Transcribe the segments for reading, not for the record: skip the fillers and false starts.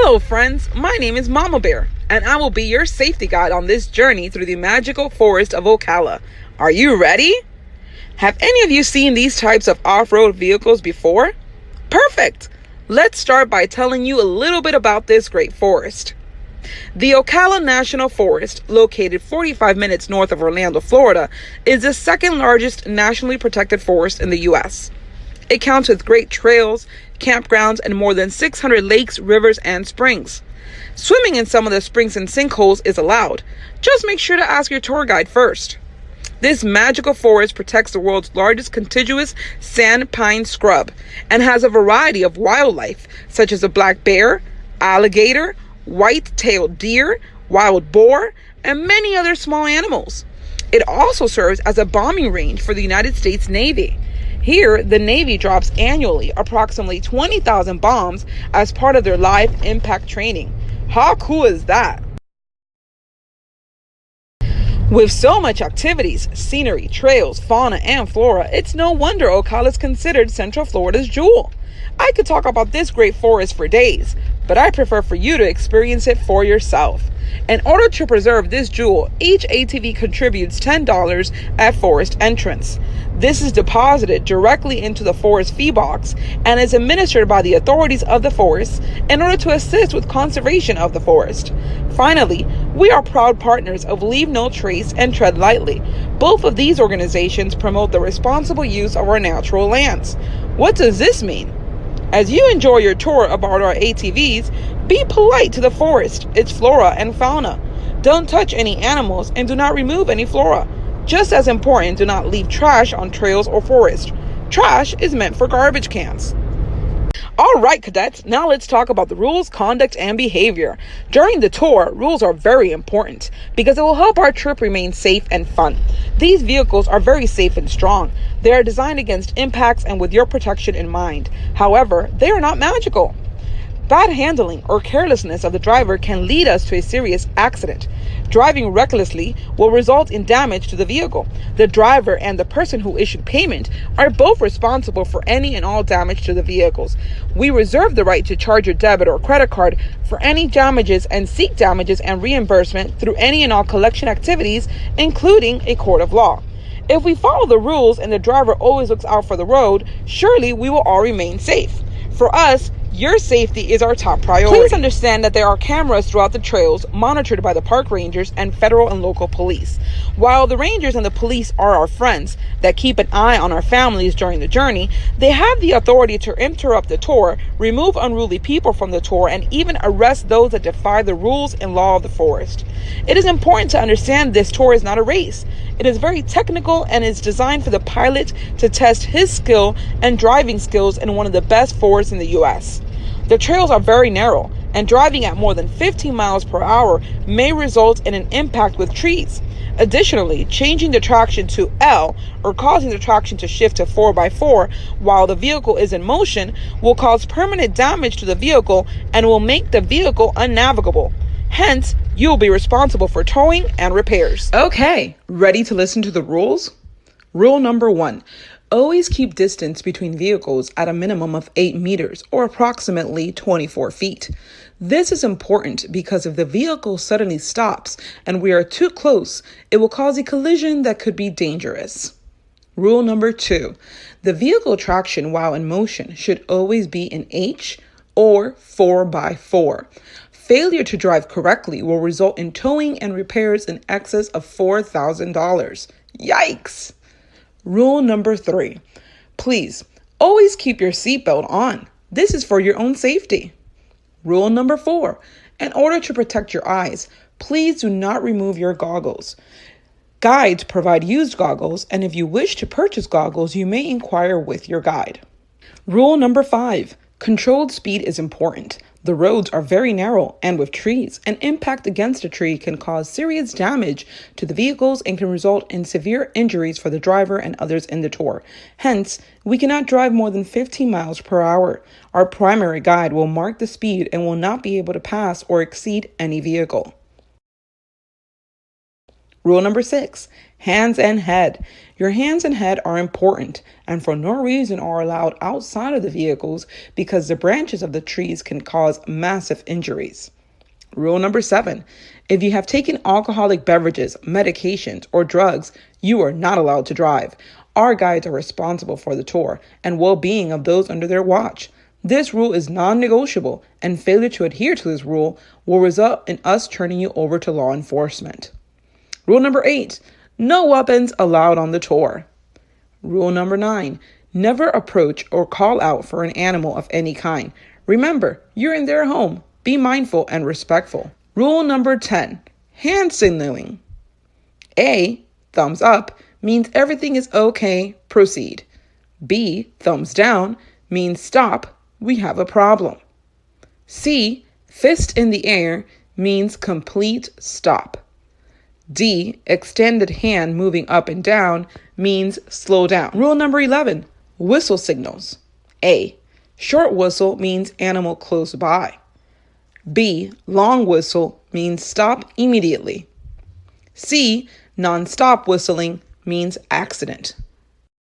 Hello friends, my name is Mama Bear, and I will be your safety guide on this journey through the magical forest of Ocala. Are you ready? Have any of you seen these types of off-road vehicles before? Perfect! Let's start by telling you a little bit about this great forest. The Ocala National Forest, located 45 minutes north of Orlando, Florida, is the second largest nationally protected forest in the U.S. It counts with great trails, campgrounds, and more than 600 lakes, rivers, and springs. Swimming in some of the springs and sinkholes is allowed. Just make sure to ask your tour guide first. This magical forest protects the world's largest contiguous sand pine scrub and has a variety of wildlife such as a black bear, alligator, white-tailed deer, wild boar, and many other small animals. It also serves as a bombing range for the United States Navy. Here, the Navy drops annually approximately 20,000 bombs as part of their live impact training. How cool is that? With so much activities, scenery, trails, fauna, and flora, it's no wonder Ocala is considered Central Florida's jewel. I could talk about this great forest for days, but I prefer for you to experience it for yourself. In order to preserve this jewel, each ATV contributes $10 at forest entrance. This is deposited directly into the forest fee box and is administered by the authorities of the forest in order to assist with conservation of the forest. Finally, we are proud partners of Leave No Trace and Tread Lightly. Both of these organizations promote the responsible use of our natural lands. What does this mean? As you enjoy your tour about our ATVs, be polite to the forest, its flora and fauna. Don't touch any animals and do not remove any flora. Just as important, do not leave trash on trails or forest. Trash is meant for garbage cans. All right, cadets, now let's talk about the rules, conduct, and behavior. During the tour, rules are very important because it will help our trip remain safe and fun. These vehicles are very safe and strong. They are designed against impacts and with your protection in mind. However, they are not magical. Bad handling or carelessness of the driver can lead us to a serious accident. Driving recklessly will result in damage to the vehicle. The driver and the person who issued payment are both responsible for any and all damage to the vehicles. We reserve the right to charge your debit or credit card for any damages and seek damages and reimbursement through any and all collection activities, including a court of law. If we follow the rules and the driver always looks out for the road, surely we will all remain safe. For us, your safety is our top priority. Please understand that there are cameras throughout the trails monitored by the park rangers and federal and local police. While the rangers and the police are our friends that keep an eye on our families during the journey, they have the authority to interrupt the tour, remove unruly people from the tour, and even arrest those that defy the rules and law of the forest. It is important to understand this tour is not a race. It is very technical and is designed for the pilot to test his skill and driving skills in one of the best forests in the U.S. The trails are very narrow, and driving at more than 15 miles per hour may result in an impact with trees. Additionally, changing the traction to L or causing the traction to shift to 4x4 while the vehicle is in motion will cause permanent damage to the vehicle and will make the vehicle unnavigable. Hence, you will be responsible for towing and repairs. Okay, ready to listen to the rules? Rule number 1. Always keep distance between vehicles at a minimum of 8 meters or approximately 24 feet. This is important because if the vehicle suddenly stops and we are too close, it will cause a collision that could be dangerous. Rule number 2. The vehicle traction while in motion should always be in H or 4x4. Failure to drive correctly will result in towing and repairs in excess of $4,000. Yikes! Rule number 3. Please, always keep your seatbelt on. This is for your own safety. Rule number 4. In order to protect your eyes, please do not remove your goggles. Guides provide used goggles, and if you wish to purchase goggles, you may inquire with your guide. Rule number 5. Controlled speed is important. The roads are very narrow and with trees. An impact against a tree can cause serious damage to the vehicles and can result in severe injuries for the driver and others in the tour. Hence, we cannot drive more than 15 miles per hour. Our primary guide will mark the speed and will not be able to pass or exceed any vehicle. Rule number 6, hands and head. Your hands and head are important and for no reason are allowed outside of the vehicles because the branches of the trees can cause massive injuries. Rule number 7, if you have taken alcoholic beverages, medications, or drugs, you are not allowed to drive. Our guides are responsible for the tour and well-being of those under their watch. This rule is non-negotiable, and failure to adhere to this rule will result in us turning you over to law enforcement. Rule number 8, no weapons allowed on the tour. Rule number 9, never approach or call out for an animal of any kind. Remember, you're in their home. Be mindful and respectful. Rule number 10, hand signaling. A, thumbs up, means everything is okay, proceed. B, thumbs down, means stop, we have a problem. C, fist in the air, means complete stop. D, extended hand moving up and down, means slow down. Rule number 11, whistle signals. A, short whistle means animal close by. B, long whistle means stop immediately. C, non-stop whistling means accident.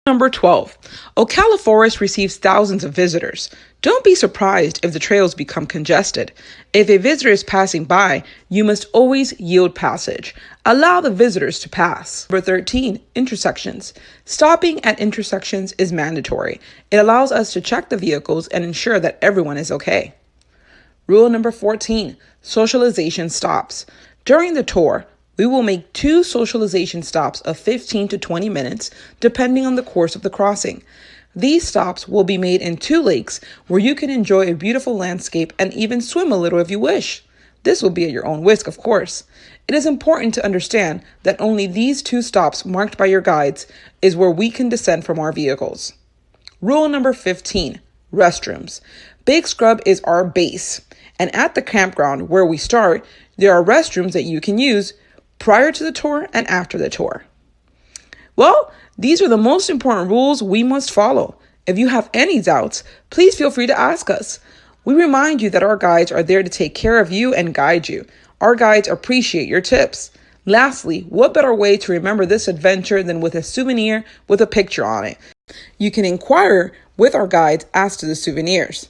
Number 12, Ocala Forest receives thousands of visitors. Don't be surprised if the trails become congested. If a visitor is passing by, you must always yield passage. Allow the visitors to pass. Number 13, intersections. Stopping at intersections is mandatory. It allows us to check the vehicles and ensure that everyone is okay. Rule number 14, socialization stops. During the tour, we will make 2 socialization stops of 15 to 20 minutes, depending on the course of the crossing. These stops will be made in 2 lakes where you can enjoy a beautiful landscape and even swim a little if you wish. This will be at your own risk, of course. It is important to understand that only these 2 stops marked by your guides is where we can descend from our vehicles. Rule number 15, restrooms. Big Scrub is our base, and at the campground where we start, there are restrooms that you can use prior to the tour and after the tour. Well, these are the most important rules we must follow. If you have any doubts, please feel free to ask us. We remind you that our guides are there to take care of you and guide you. Our guides appreciate your tips. Lastly, what better way to remember this adventure than with a souvenir with a picture on it? You can inquire with our guides as to the souvenirs.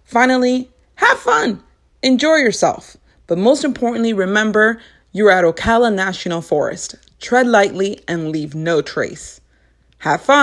Finally, have fun, enjoy yourself, but most importantly, remember, you're at Ocala National Forest. Tread lightly and leave no trace. Have fun.